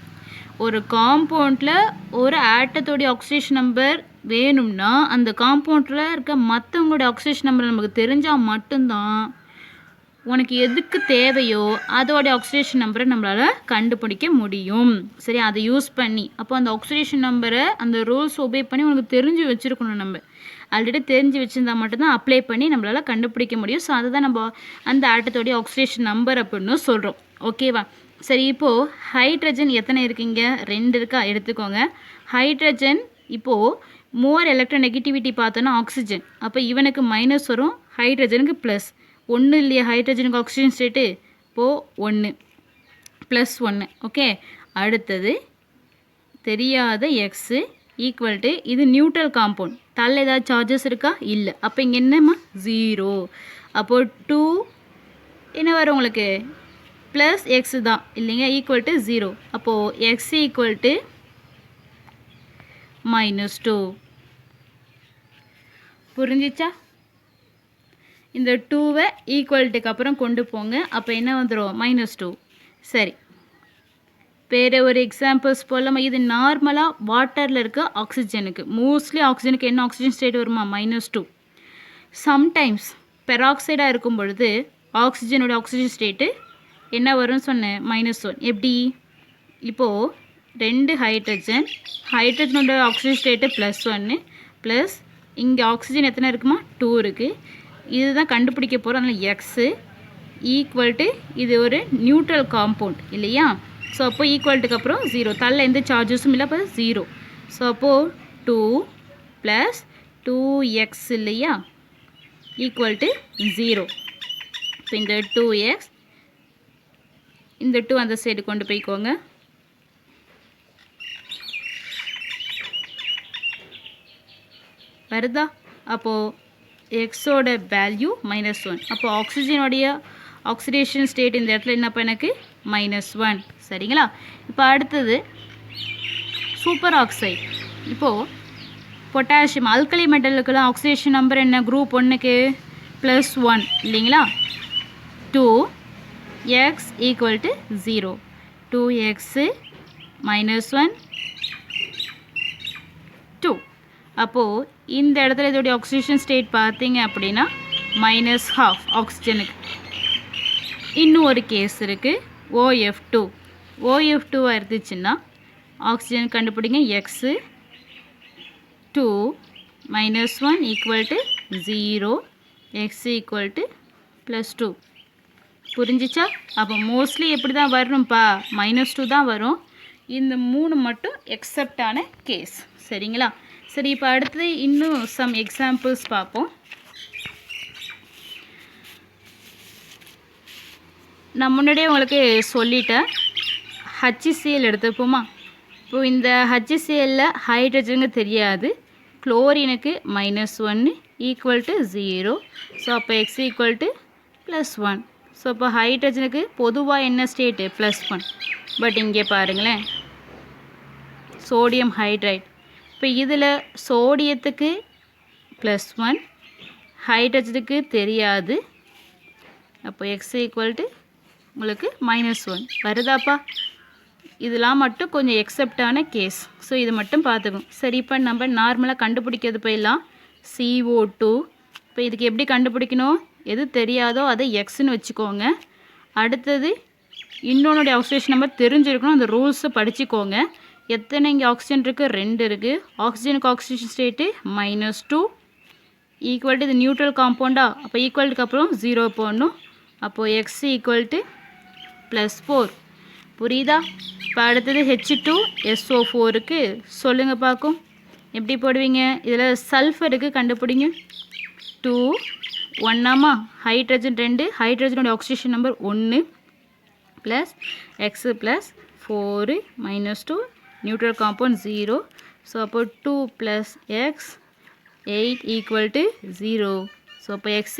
ஒரு காம்பவுண்டில் ஒரு ஆட்டத்தோடைய ஆக்சிடேஷன் நம்பர் வேணும்னா அந்த காம்பவுண்டில் இருக்க மற்றவங்களுடைய ஆக்சிடேஷன் நம்பர் நமக்கு தெரிஞ்சால் மட்டும்தான் உனக்கு எதுக்கு தேவையோ அதோடைய ஆக்சிடேஷன் நம்பரை நம்மளால் கண்டுபிடிக்க முடியும். சரி, அதை யூஸ் பண்ணி அப்போ அந்த ஆக்சிடேஷன் நம்பரை அந்த ரூல்ஸ் ஒபே பண்ணி உனக்கு தெரிஞ்சு வச்சுருக்கணும். நம்ம ஆல்ரெடி தெரிஞ்சு வச்சுருந்தா மட்டும்தான் அப்ளை பண்ணி நம்மளால் கண்டுபிடிக்க முடியும். ஸோ அதை தான் நம்ம அந்த ஆட்டத்தோடைய ஆக்சிடேஷன் நம்பர் அப்படின்னு சொல்கிறோம். ஓகேவா? சரி, இப்போது ஹைட்ரஜன் எத்தனை இருக்குங்க? 2 இருக்கா? எடுத்துக்கோங்க. ஹைட்ரஜன் இப்போது மோர் எலக்ட்ரோநெகட்டிவிட்டி பார்த்தோன்னா ஆக்சிஜன், அப்போ இவனுக்கு மைனஸ் வரும், ஹைட்ரஜனுக்கு ப்ளஸ். 1 இல்லையா ஹைட்ரஜனுக்கு ஆக்சிஜன் ஸ்டேட்டு? இப்போது 1 +1. ஓகே, அடுத்தது தெரியாத எக்ஸு ஈக்குவல் டு இது நியூட்ரல் காம்பவுண்ட், தள்ள ஏதாவது சார்ஜஸ் இருக்கா? இல்லை. அப்போ இங்கே என்னம்மா? 0. அப்போது 2 என்ன வரும் உங்களுக்கு? ப்ளஸ் எக்ஸு தான் இல்லைங்க, ஈக்குவல் டு 0. அப்போது எக்ஸ் ஈக்குவல் டு -2. புரிஞ்சிச்சா? இந்த 2வை ஈக்குவல்ட்டுக்கு அப்புறம் கொண்டு போங்க. அப்போ என்ன வந்துடும்? -2. சரி, வேறு ஒரு எக்ஸாம்பிள்ஸ் போல் இது நார்மலாக வாட்டரில் இருக்க ஆக்சிஜனுக்கு, மோஸ்ட்லி ஆக்சிஜனுக்கு என்ன ஆக்சிஜன் ஸ்டேட் வருமா? -2. சம்டைம்ஸ் பெராக்சைடாக இருக்கும் பொழுது ஆக்சிஜனோட ஆக்சிஜன் ஸ்டேட்டு என்ன வரும்னு சொன்னேன் -1. எப்படி இப்போது 2 ஹைட்ரஜனோட ஆக்சிஜன் ஸ்டேட்டு +1 ப்ளஸ் இங்கே ஆக்சிஜன் எத்தனை இருக்குமா 2 இருக்குது. இதுதான் கண்டுபிடிக்க போகிறோம். அதனால் எக்ஸு ஈக்குவல்ட்டு இது ஒரு நியூட்ரல் காம்பவுண்ட் இல்லையா. ஸோ அப்போது ஈக்குவல்ட்டுக்கு அப்புறம் 0 தள்ள எந்த சார்ஜஸும் இல்லை, அப்போ 0. ஸோ அப்போது 2 + 2x இல்லையா ஈக்குவல்ட்டு 0. இப்போ இந்த 2x இந்த 2 அந்த சைடு கொண்டு போய்க்கோங்க. வருதா? அப்போது எக்ஸோட வேல்யூ -1. அப்போது ஆக்சிஜனோடைய ஆக்சிடேஷன் ஸ்டேட் இந்த இடத்துல என்னப்போ எனக்கு -1. சரிங்களா. இப்போ அடுத்தது சூப்பர் ஆக்சைடு. இப்போது பொட்டாசியம் அல்கலி மெட்டலுக்கெல்லாம் ஆக்சிடேஷன் நம்பர் என்ன குரூப் 1க்கு +1 இல்லைங்களா. 2x = 0. 2x -1 2. அப்போது இந்த இடத்துல இதோடைய ஆக்சிடேஷன் ஸ்டேட் பார்த்தீங்க அப்படின்னா -12 ஆக்சிஜனுக்கு. இன்னும் ஒரு கேஸ் இருக்குது OF2. OF2 இருந்துச்சுன்னா ஆக்சிஜன் கண்டுபிடிங்க. எக்ஸு 2 -1 = 0. எக்ஸ் = +2. புரிஞ்சிச்சா? அப்போ மோஸ்ட்லி எப்படி தான் வரணும்ப்பா -2 தான் வரும். இந்த 3 மட்டும் எக்ஸப்டான கேஸ். சரிங்களா. சரி, இப்போ அடுத்தது இன்னும் சம் எக்ஸாம்பிள்ஸ் பார்ப்போம். நான் முன்னாடியே உங்களுக்கு சொல்லிட்டேன். HCl எடுத்துப்போமா. இப்போது இந்த HClல ஹைட்ரஜனுக்கு தெரியாது, குளோரினுக்கு -1 = 0. ஸோ அப்போ x = +1. ஸோ அப்போ ஹைட்ரஜனுக்கு பொதுவாக என்ன ஸ்டேட்டு +1. பட் இங்கே பாருங்களேன் சோடியம் ஹைட்ரைட். இப்போ இதில் சோடியத்துக்கு +1 ஹைட்ரஜனுக்கு தெரியாது. அப்போ x = உங்களுக்கு -1 வருதாப்பா. இதெல்லாம் மட்டும் கொஞ்சம் எக்ஸப்டான கேஸ். ஸோ இது மட்டும் பார்த்துக்கணும். சரி, இப்போ நம்ம நார்மலாக கண்டுபிடிக்கிறது போயிடலாம். CO2. இப்போ இதுக்கு எப்படி கண்டுபிடிக்கணும்? எது தெரியாதோ அதை எக்ஸ்ன்னு வச்சுக்கோங்க. அடுத்தது இன்னொன்னுடைய ஆக்சிஜன் நம்பர் தெரிஞ்சிருக்கணும். அந்த ரூல்ஸை படிச்சுக்கோங்க. எத்தனை இங்கே ஆக்சிஜன் இருக்குது? 2 இருக்குது. ஆக்சிஜனுக்கு ஆக்சிஜன் ஸ்டேட்டு -2 ஈக்குவல்ட்டு இது நியூட்ரல் காம்பவுண்டா. அப்போ ஈக்குவல்ட்டுக்கு அப்புறம் 0 போடணும். அப்போது x = +4. புரியுதா? இப்போ அடுத்தது H2SO4க்கு சொல்லுங்கள் பார்க்கும். எப்படி போடுவீங்க? இதில் சல்ஃபருக்கு கண்டுபிடிங்க. 2 1 ஹைட்ரஜன் 2 ஹைட்ரஜனோட oxygen number 1 plus x + 4 -2 neutral compound 0. So அப்போ 2 + x 8 = 0. ஸோ அப்போ x =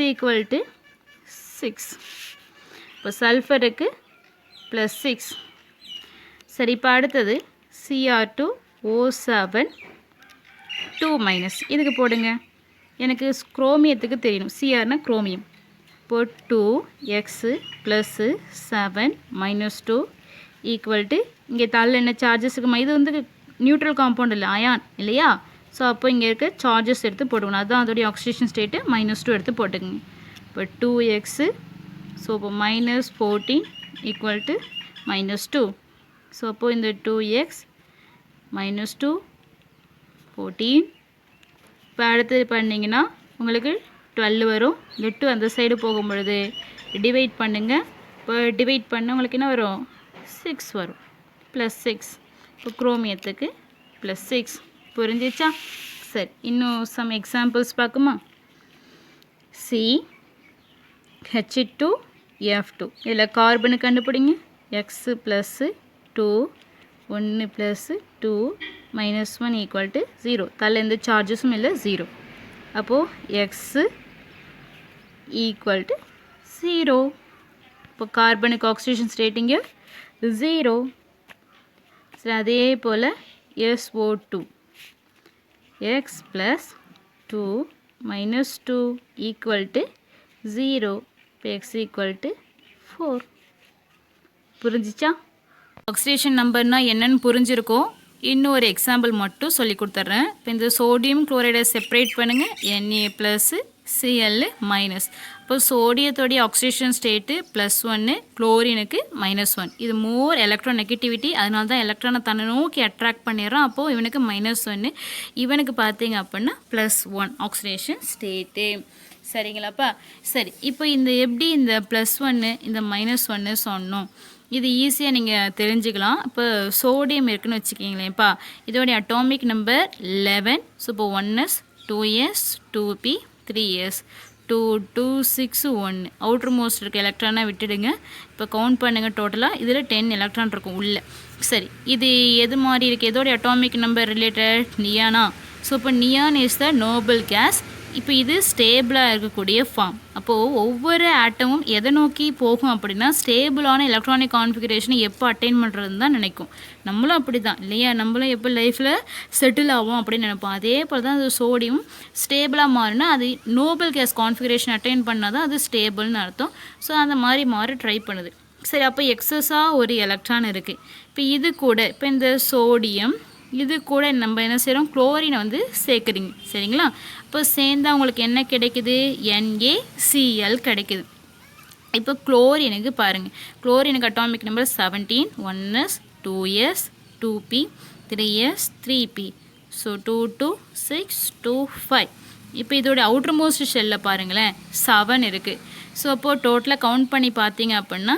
6. இப்போ சல்ஃபருக்கு +6. சரி, இப்போ அடுத்தது Cr2O7 2- இதுக்கு போடுங்க. எனக்கு குரோமியத்துக்கு தெரியணும். Crனா குரோமியம். இப்போ 2x + 7 -2 ஈக்குவல்ட்டு இங்கே தள்ள என்ன சார்ஜஸுக்கு இது வந்து நியூட்ரல் காம்பவுண்ட் இல்லை, அயான் இல்லையா. ஸோ அப்போ இங்கே இருக்க சார்ஜஸ் எடுத்து போட்டுக்கணும். அதுதான் அதோடைய ஆக்சிடேஷன் ஸ்டேட்டு -2 எடுத்து போட்டுக்கோங்க. இப்போ 2x ஸோ இப்போ -14 ஈக்குவல்ட்டு -2. ஸோ அப்போது இந்த 2x -2 14. இப்போ அடுத்தது பண்ணிங்கன்னா உங்களுக்கு 12 வரும். இந்த 2 அந்த சைடு போகும் பொழுது டிவைட் பண்ணுங்கள். இப்போ டிவைட் பண்ண உங்களுக்கு என்ன வரும்? 6 வரும். +6. இப்போ குரோமியத்துக்கு +6. புரிஞ்சிச்சா? சரி, இன்னும் சம் எக்ஸாம்பிள்ஸ் பார்க்குமா. CH2F2 இதில் கார்பனு கண்டுபிடிங்க. x + 2 1 + 2 -1 = 0. தள்ள எந்த சார்ஜஸும் இல்லை, 0. அப்போது x = 0. இப்போ கார்பனுக்கு ஆக்சிஜன் ஸ்டேட்டிங்க 0. சரி, அதே போல் SO2 x + 2 -2 = 0. இப்போ x = 4. புரிஞ்சிச்சா? ஆக்சிடேஷன் நம்பர்னால் என்னன்னு புரிஞ்சிருக்கோம். இன்னும் ஒரு எக்ஸாம்பிள் மட்டும் சொல்லி கொடுத்துட்றேன். இப்போ இந்த சோடியம் குளோரைடை செப்பரேட் பண்ணுங்கள். Na + Cl minus. இப்போ சோடியத்தோடைய ஆக்சிடேஷன் ஸ்டேட்டு +1, குளோரினுக்கு -1. இது மோர் எலக்ட்ரான் நெகட்டிவிட்டி, அதனால தான் எலக்ட்ரானை தன்னை நோக்கி அட்ராக்ட் பண்ணிடுறோம். அப்போது இவனுக்கு -1, இவனுக்கு பார்த்தீங்க அப்படின்னா +1 ஆக்சிடேஷன் ஸ்டேட்டு. சரிங்களாப்பா? சரி, இப்போ இந்த எப்படி இந்த +1 இந்த -1 சொன்னோம், இது ஈஸியாக நீங்கள் தெரிஞ்சுக்கலாம். இப்போ சோடியம் இருக்குன்னு வச்சுக்கிங்களேன்ப்பா, இதோடைய அட்டாமிக் நம்பர் 11. ஸோ இப்போ 1s 2s 2p 3s 2 2 6 1. Outer most இருக்க எலக்ட்ரானை விட்டுடுங்க. இப்போ கவுண்ட் பண்ணுங்கள். டோட்டலாக இதில் 10 எலக்ட்ரான் இருக்கும் உள்ள. சரி, இது எது மாதிரி இருக்குது? எதோடைய அட்டாமிக் நம்பர் ரிலேட்டட்? நியானா. ஸோ இப்போ neon is the noble case. இப்போ இது ஸ்டேபிளாக இருக்கக்கூடிய ஃபார்ம். அப்போது ஒவ்வொரு ஆட்டமும் எதை நோக்கி போகும் அப்படின்னா ஸ்டேபிளான எலக்ட்ரானிக் கான்ஃபிகரேஷனை எப்போ அட்டைன் பண்ணுறதுன்னு தான் நினைக்கும். நம்மளும் அப்படி தான் இல்லையா? நம்மளும் எப்போ லைஃப்பில் செட்டில் ஆகும் அப்படின்னு நினைப்போம். அதே போல் தான் அது சோடியம் ஸ்டேபிளாக மாறினா அது நோபல் கேஸ் கான்ஃபிகரேஷன் அட்டைன் பண்ணால் தான் அது ஸ்டேபிள்னு அர்த்தம். ஸோ அந்த மாதிரி மாற ட்ரை பண்ணுது. சரி, அப்போ எக்ஸஸாக ஒரு எலக்ட்ரான் இருக்குது. இப்போ இது கூட இப்போ இந்த சோடியம் இது கூட நம்ம என்ன செய்கிறோம்? குளோரினை வந்து சேர்க்குறீங்க. சரிங்களா? இப்போ சேர்ந்தால் உங்களுக்கு என்ன கிடைக்குது? NaCl கிடைக்குது. இப்போ குளோரினுக்கு பாருங்கள், குளோரினுக்கு atomic number 17. 1s 2s 2p 3s 3p. So 2 2 6 2 5. இப்போ இதோட அவுட்டர் மோஸ்ட் ஷெல்லில் பாருங்களேன் 7 இருக்குது. ஸோ அப்போது டோட்டலாக கவுண்ட் பண்ணி பார்த்தீங்க அப்படின்னா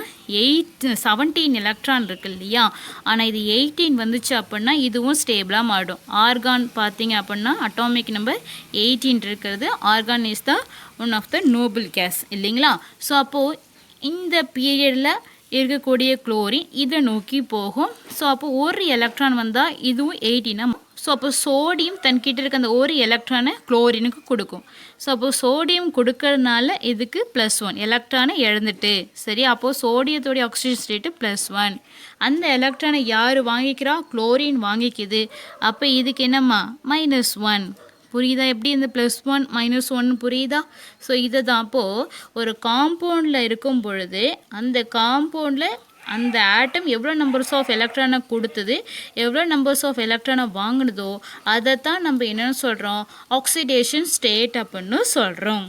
17 எலக்ட்ரான் இருக்குது இல்லையா? ஆனால் இது 18 வந்துச்சு அப்படின்னா இதுவும் ஸ்டேபிளாக மாறிடும். ஆர்கான் பார்த்தீங்க அப்படின்னா அட்டாமிக் நம்பர் 18 இருக்கிறது. Argon is the one of the noble gas இல்லைங்களா? ஸோ அப்போது இந்த பீரியடில் இருக்கக்கூடிய குளோரின் இதை நோக்கி போகும். ஸோ அப்போ ஒரு எலக்ட்ரான் வந்தால் இதுவும் 18. ஸோ அப்போ சோடியம் தன்கிட்ட இருக்க அந்த ஒரு எலக்ட்ரானை குளோரினுக்கு கொடுக்கும். ஸோ அப்போ சோடியம் கொடுக்கறதுனால இதுக்கு +1 எலக்ட்ரானை இழந்துட்டு. சரி, அப்போது சோடியத்தோடைய ஆக்சிஜன் ஸ்டேட்டு +1. அந்த எலக்ட்ரானை யார் வாங்கிக்கிறா? குளோரின் வாங்கிக்குது. அப்போ இதுக்கு என்னம்மா? -1. புரியுதா? எப்படி இந்த +1 -1 புரியுதா? ஸோ இதை தான் அப்போது ஒரு காம்பவுண்டில் இருக்கும் பொழுது அந்த காம்பவுண்டில் அந்த ஆட்டம் எவ்வளோ நம்பர்ஸ் ஆஃப் எலக்ட்ரானை கொடுத்தது, எவ்வளோ நம்பர்ஸ் ஆஃப் எலக்ட்ரானை வாங்கினதோ அதை தான் நம்ம என்னென்னு சொல்கிறோம்? ஆக்சிடேஷன் ஸ்டேட் அப்படின்னு சொல்கிறோம்.